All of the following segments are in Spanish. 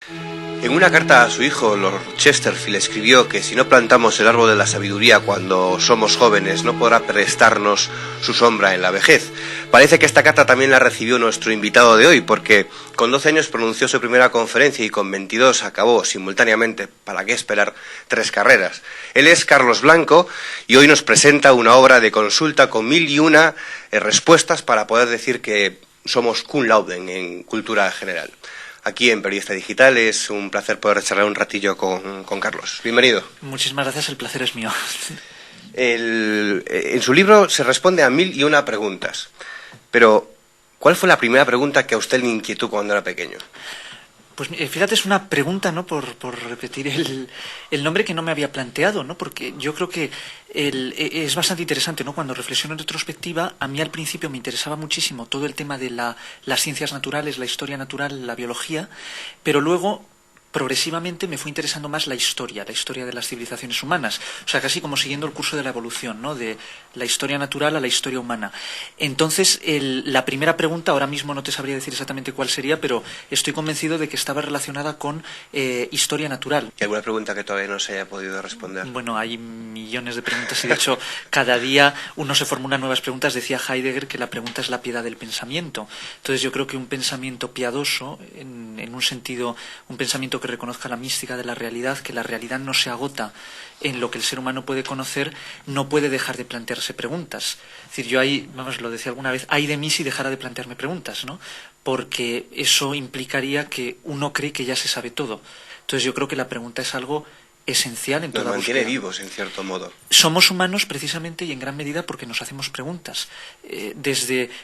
En una carta a su hijo, Lord Chesterfield escribió que si no plantamos el árbol de la sabiduría cuando somos jóvenes, no podrá prestarnos su sombra en la vejez. Parece que esta carta también la recibió nuestro invitado de hoy, porque con 12 años pronunció su primera conferencia y con 22 acabó simultáneamente, para qué esperar, 3 carreras. Él es Carlos Blanco y hoy nos presenta una obra de consulta con 1001 respuestas para poder decir que somos cum laude en cultura general. Aquí en Periodista Digital es un placer poder charlar un ratillo con Carlos. Bienvenido. Muchísimas gracias, el placer es mío. En su libro se responde a 1001 preguntas, pero ¿cuál fue la primera pregunta que a usted le inquietó cuando era pequeño? Pues fíjate, es una pregunta, ¿no? Por repetir el nombre que no me había planteado, ¿no? Porque yo creo que es bastante interesante, ¿no? Cuando reflexiono en retrospectiva, a mí al principio me interesaba muchísimo todo el tema de las ciencias naturales, la historia natural, la biología, pero luego progresivamente me fue interesando más la historia de las civilizaciones humanas, o sea, casi como siguiendo el curso de la evolución, ¿no? De la historia natural a la historia humana. Entonces, la primera pregunta, ahora mismo no te sabría decir exactamente cuál sería, pero estoy convencido de que estaba relacionada con historia natural. ¿Y alguna pregunta que todavía no se haya podido responder? Bueno, hay millones de preguntas y de hecho cada día uno se formula nuevas preguntas. Decía Heidegger que la pregunta es la piedad del pensamiento. Entonces yo creo que un pensamiento piadoso, en un sentido, un pensamiento que reconozca la mística de la realidad, que la realidad no se agota en lo que el ser humano puede conocer, no puede dejar de plantearse preguntas. Es decir, yo ahí, vamos, lo decía alguna vez, ay de mí si dejara de plantearme preguntas, ¿no? Porque eso implicaría que uno cree que ya se sabe todo. Entonces yo creo que la pregunta es algo esencial en toda búsqueda. Nos mantiene vivos, en cierto modo. Somos humanos precisamente y en gran medida porque nos hacemos preguntas,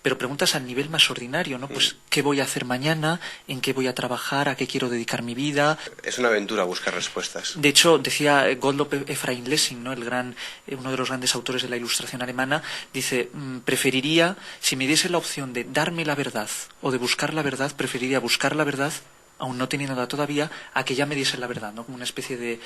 pero preguntas al nivel más ordinario, ¿no? Pues ¿qué voy a hacer mañana? ¿En qué voy a trabajar? ¿A qué quiero dedicar mi vida? Es una aventura buscar respuestas. De hecho, decía Gottlob Ephraim Lessing, ¿no? Uno de los grandes autores de la Ilustración alemana, dice, preferiría, si me diese la opción de darme la verdad o de buscar la verdad, preferiría buscar la verdad, aún no teniéndola todavía, a que ya me diesen la verdad, ¿no? Como una especie de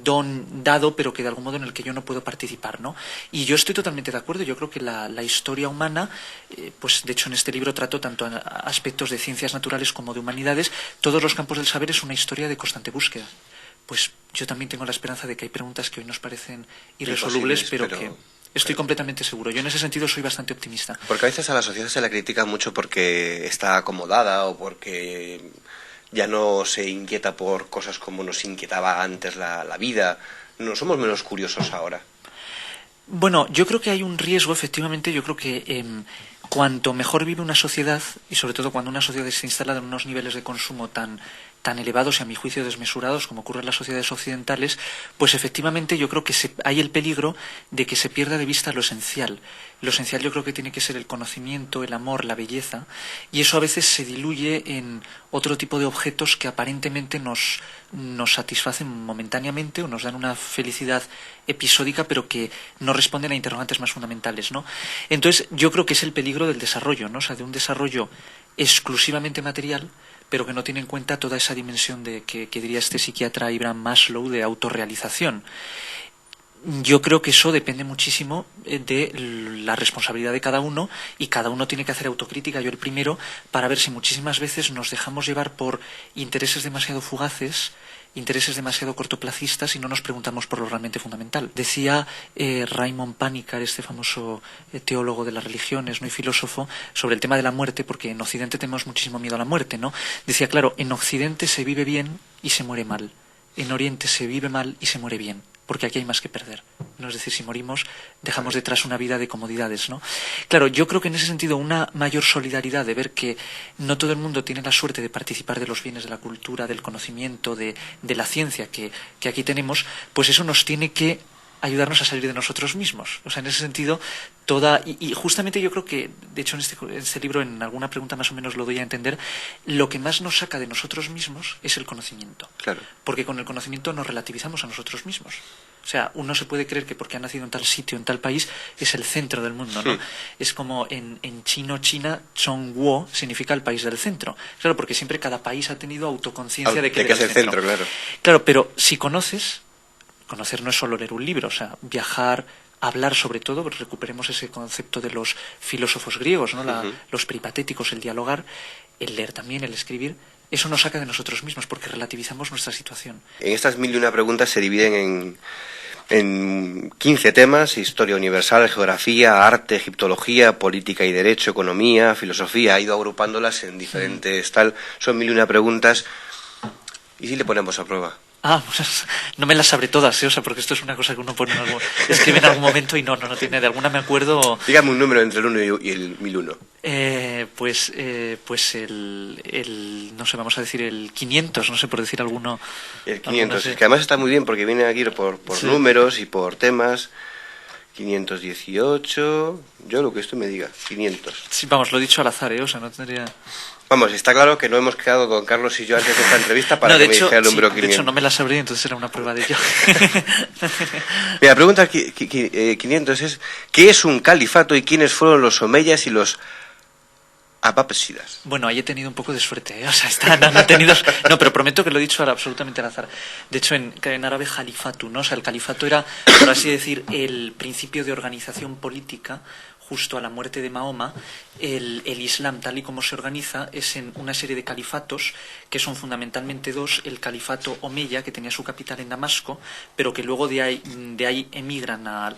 don dado, pero que de algún modo en el que yo no puedo participar, ¿no? Y yo estoy totalmente de acuerdo. Yo creo que la historia humana, pues de hecho en este libro trato tanto aspectos de ciencias naturales como de humanidades. Todos los campos del saber es una historia de constante búsqueda. Pues yo también tengo la esperanza de que hay preguntas que hoy nos parecen irresolubles, pero que estoy completamente seguro. Yo en ese sentido soy bastante optimista. Porque a veces a la sociedad se la critica mucho porque está acomodada o porque ya no se inquieta por cosas como nos inquietaba antes la vida. No somos menos curiosos ahora. Bueno, yo creo que hay un riesgo, efectivamente. Yo creo que cuanto mejor vive una sociedad, y sobre todo cuando una sociedad se instala en unos niveles de consumo tan elevados y a mi juicio desmesurados como ocurre en las sociedades occidentales, pues efectivamente yo creo que hay el peligro de que se pierda de vista lo esencial. Lo esencial yo creo que tiene que ser el conocimiento, el amor, la belleza, y eso a veces se diluye en otro tipo de objetos que aparentemente nos satisfacen momentáneamente o nos dan una felicidad episódica, pero que no responden a interrogantes más fundamentales, ¿no? Entonces yo creo que es el peligro del desarrollo, ¿no? O sea, de un desarrollo exclusivamente material, pero que no tiene en cuenta toda esa dimensión que diría este psiquiatra Abraham Maslow de autorrealización. Yo creo que eso depende muchísimo de la responsabilidad de cada uno y cada uno tiene que hacer autocrítica, yo el primero, para ver si muchísimas veces nos dejamos llevar por intereses demasiado fugaces, intereses demasiado cortoplacistas y no nos preguntamos por lo realmente fundamental. Decía Raymond Panikkar, este famoso teólogo de las religiones, ¿no? Y filósofo, sobre el tema de la muerte, porque en Occidente tenemos muchísimo miedo a la muerte, ¿no? Decía, claro, en Occidente se vive bien y se muere mal. En Oriente se vive mal y se muere bien, porque aquí hay más que perder, ¿no? Es decir, si morimos, dejamos detrás una vida de comodidades, ¿no? Claro, yo creo que en ese sentido una mayor solidaridad de ver que no todo el mundo tiene la suerte de participar de los bienes de la cultura, del conocimiento, de la ciencia que aquí tenemos, pues eso nos tiene que ayudarnos a salir de nosotros mismos. O sea, en ese sentido, y justamente yo creo que, de hecho, en este libro, en alguna pregunta más o menos lo doy a entender, lo que más nos saca de nosotros mismos es el conocimiento. Claro. Porque con el conocimiento nos relativizamos a nosotros mismos. O sea, uno se puede creer que porque ha nacido en tal sitio, en tal país, es el centro del mundo, ¿no? Sí. Es como en chino, China, Zhongguo significa el país del centro. Claro, porque siempre cada país ha tenido autoconciencia de que es el centro, claro. Claro, pero si conocer no es solo leer un libro, o sea, viajar, hablar sobre todo, recuperemos ese concepto de los filósofos griegos, ¿no? Los peripatéticos, el dialogar. el leer también, el escribir, eso nos saca de nosotros mismos porque relativizamos nuestra situación. En estas 1001 preguntas se dividen en 15 temas: historia universal, geografía, arte, egiptología, política y derecho, economía, filosofía. Ha ido agrupándolas en diferentes tal. Son 1001 preguntas. ¿Y si le ponemos a prueba? Pues no me las sabré todas, o sea, porque esto es una cosa que uno escribe en algún momento y no tiene, de alguna me acuerdo. Dígame un número entre el 1 y el 1001. Pues el no sé, vamos a decir el 500, no sé, por decir alguno. El 500, es que además está muy bien porque viene aquí por sí, números y por temas. 518, yo lo que esto me diga, 500. Sí, vamos, lo he dicho al azar, o sea, no tendría... Vamos, está claro que no hemos quedado con Carlos y yo antes de esta entrevista para que me dijera el número 500. De hecho, no me la sabré, entonces era una prueba de ello. Mira, pregunta 500 es: ¿qué es un califato y quiénes fueron los omeyas y los abásidas? Bueno, ahí he tenido un poco de suerte, o sea, no he tenido... No, pero prometo que lo he dicho absolutamente al azar. De hecho, en árabe, jalifatu, ¿no? O sea, el califato era, por así decir, el principio de organización política justo a la muerte de Mahoma. El Islam, tal y como se organiza, es en una serie de califatos, que son fundamentalmente dos: el califato omeya, que tenía su capital en Damasco, pero que luego de ahí emigran al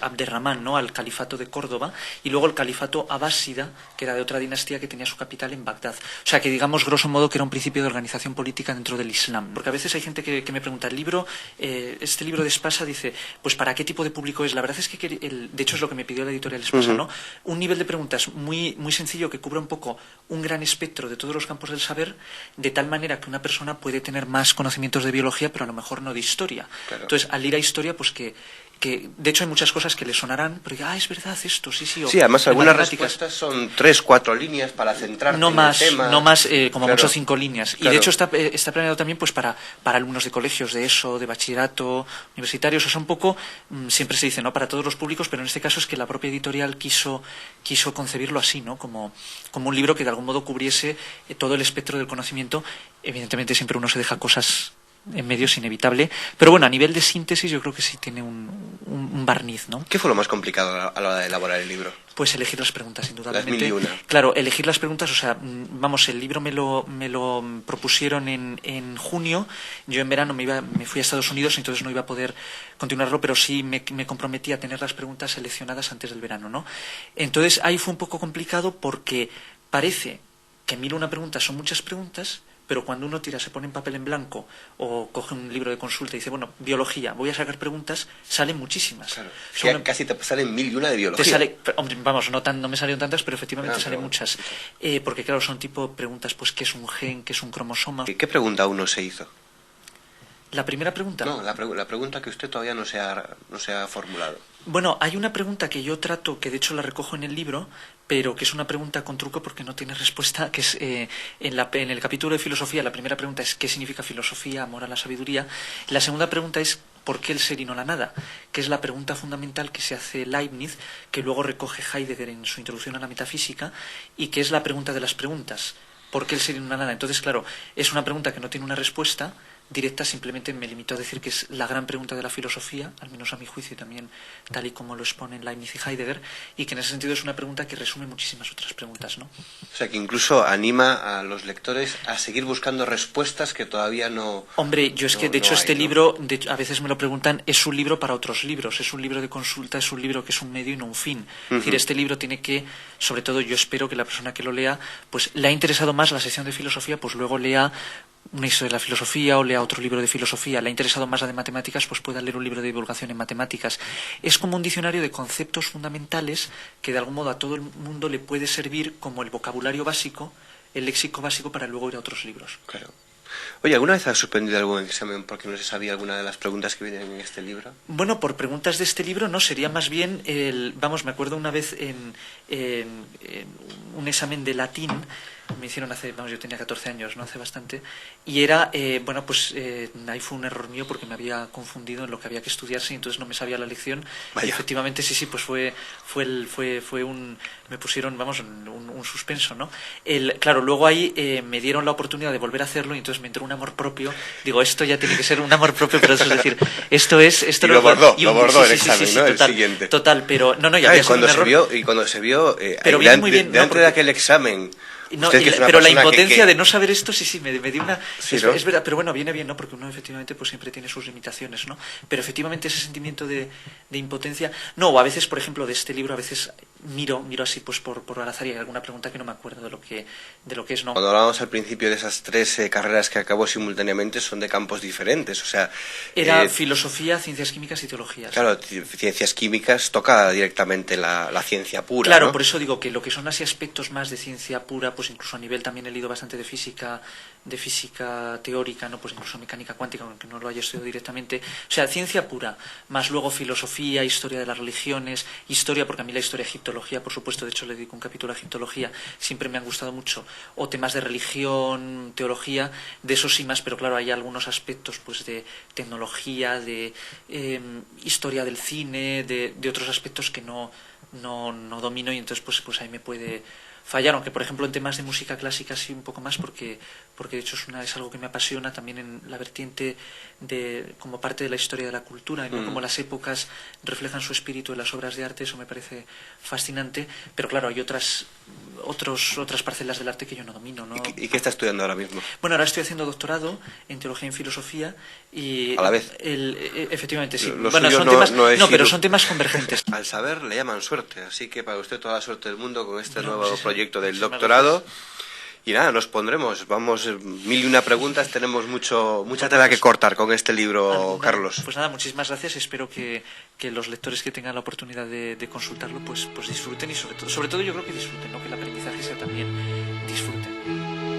Abderramán, ¿no?, al califato de Córdoba, y luego el califato abásida, que era de otra dinastía que tenía su capital en Bagdad. O sea, que digamos, grosso modo, que era un principio de organización política dentro del Islam. Porque a veces hay gente que me pregunta, el libro, este libro de Espasa, dice, pues ¿para qué tipo de público es? La verdad es que, de hecho, es lo que me pidió la editorial Espasa, ¿no? Un nivel de preguntas muy sencillo, que cubra un poco un gran espectro de todos los campos del saber, de tal manera que una persona puede tener más conocimientos de biología, pero a lo mejor no de historia. Claro. Entonces, al ir a historia, pues que de hecho hay muchas cosas que le sonarán, pero es verdad esto, sí. Sí, además algunas respuestas son 3, 4 líneas para centrarte en el tema. No más, como mucho 5 líneas. Claro. Y de hecho está planeado también pues para alumnos de colegios de ESO, de bachillerato, universitarios. O sea, un poco, siempre se dice, ¿no?, para todos los públicos, pero en este caso es que la propia editorial quiso concebirlo así, ¿no?, como un libro que de algún modo cubriese todo el espectro del conocimiento. Evidentemente siempre uno se deja cosas en medio, es inevitable, pero bueno, a nivel de síntesis yo creo que sí tiene un barniz, ¿no? ¿Qué fue lo más complicado a la hora de elaborar el libro? Pues elegir las preguntas, indudablemente. Las 1001. Claro, elegir las preguntas, o sea, vamos, el libro me lo propusieron en junio. Yo en verano me fui a Estados Unidos, entonces no iba a poder continuarlo, pero sí me comprometí a tener las preguntas seleccionadas antes del verano, ¿no? Entonces ahí fue un poco complicado porque parece que 1001 preguntas son muchas preguntas, pero cuando uno se pone en papel en blanco o coge un libro de consulta y dice, bueno, biología, voy a sacar preguntas, salen muchísimas. Claro. Casi te salen 1001 de biología. Hombre, vamos, no me salieron tantas, pero efectivamente salen muchas. Porque claro, son tipo preguntas, pues, ¿qué es un gen? ¿Qué es un cromosoma? ¿Qué pregunta uno se hizo? ¿La primera pregunta? No, la pregunta que usted todavía no se ha formulado. Bueno, hay una pregunta que yo trato, que de hecho la recojo en el libro, pero que es una pregunta con truco porque no tiene respuesta, que es en el capítulo de filosofía. La primera pregunta es ¿qué significa filosofía, amor a la sabiduría? La segunda pregunta es ¿por qué el ser y no la nada?, que es la pregunta fundamental que se hace Leibniz, que luego recoge Heidegger en su introducción a la metafísica, y que es la pregunta de las preguntas. ¿Por qué el ser y no la nada? Entonces, claro, es una pregunta que no tiene una respuesta directa, simplemente me limito a decir que es la gran pregunta de la filosofía, al menos a mi juicio, y también tal y como lo exponen Leibniz y Heidegger, y que en ese sentido es una pregunta que resume muchísimas otras preguntas, ¿no? O sea, que incluso anima a los lectores a seguir buscando respuestas que todavía no... Hombre, yo es que, de hecho, este libro, a veces me lo preguntan, es un libro para otros libros, es un libro de consulta, es un libro que es un medio y no un fin. Es decir, este libro tiene que, sobre todo yo espero que la persona que lo lea, pues le ha interesado más la sección de filosofía, pues luego lea una historia de la filosofía o lea otro libro de filosofía. Le ha interesado más la de matemáticas, pues pueda leer un libro de divulgación en matemáticas. Es como un diccionario de conceptos fundamentales que de algún modo a todo el mundo le puede servir como el vocabulario básico, el léxico básico para luego ir a otros libros. Claro. Oye, ¿alguna vez has suspendido algún examen porque no se sabía alguna de las preguntas que vienen en este libro? Bueno, por preguntas de este libro no, sería más bien me acuerdo una vez en un examen de latín, me hicieron yo tenía 14 años, no hace bastante, y era, ahí fue un error mío porque me había confundido en lo que había que estudiarse y entonces no me sabía la lección. Vaya. Y efectivamente sí, pues me pusieron, un suspenso, ¿no? Claro, luego ahí me dieron la oportunidad de volver a hacerlo y entonces me entró un amor propio. Digo, esto ya tiene que ser un amor propio, pero eso es decir, esto y lo bordó el examen, ¿no? Total, el siguiente. Total, pero no, ya había sido un error. Cuando se vio pero viene muy bien, delante de aquel examen No, Usted, que es una pero la persona impotencia de no saber esto, sí, me dio una... Sí, es, ¿no? es verdad, pero bueno, viene bien, ¿no? Porque uno efectivamente pues siempre tiene sus limitaciones, ¿no? Pero efectivamente ese sentimiento de impotencia... No, o a veces, por ejemplo, de este libro, a veces miro así pues por al azar y hay alguna pregunta que no me acuerdo de lo que es, ¿no? Cuando hablábamos al principio de esas 3 carreras que acabó simultáneamente, son de campos diferentes, o sea... Era filosofía, ciencias químicas y teología. Claro, ciencias químicas toca directamente la ciencia pura, claro, ¿no? por eso digo que lo que son así aspectos más de ciencia pura, pues incluso a nivel también he leído bastante de física teórica, no, pues incluso mecánica cuántica, aunque no lo haya estudiado directamente. O sea, ciencia pura, más luego filosofía, historia de las religiones, historia, porque a mí la historia, egiptología, por supuesto, de hecho le dedico un capítulo a egiptología, siempre me han gustado mucho, o temas de religión, teología, de eso sí más, pero claro, hay algunos aspectos pues de tecnología, de historia del cine, de otros aspectos que no domino y entonces pues ahí me puede fallar, aunque por ejemplo en temas de música clásica sí un poco más porque de hecho es algo que me apasiona también en la vertiente de como parte de la historia de la cultura, ¿no? Como las épocas reflejan su espíritu en las obras de arte, eso me parece fascinante, pero claro, hay otras parcelas del arte que yo no domino, ¿no? ¿Y qué está estudiando ahora mismo? Bueno, ahora estoy haciendo doctorado en teología y en filosofía y a la vez. Efectivamente sí. Bueno, son temas pero son temas convergentes. Al saber le llaman suerte, así que para usted toda la suerte del mundo con este nuevo pues proyecto del doctorado. Y nada, nos pondremos, vamos, 1001 preguntas, tenemos mucha tela que cortar con este libro, Carlos. Pues nada, muchísimas gracias, espero que los lectores que tengan la oportunidad de consultarlo pues disfruten y sobre todo yo creo que disfruten, ¿no? Que el aprendizaje sea también disfruten.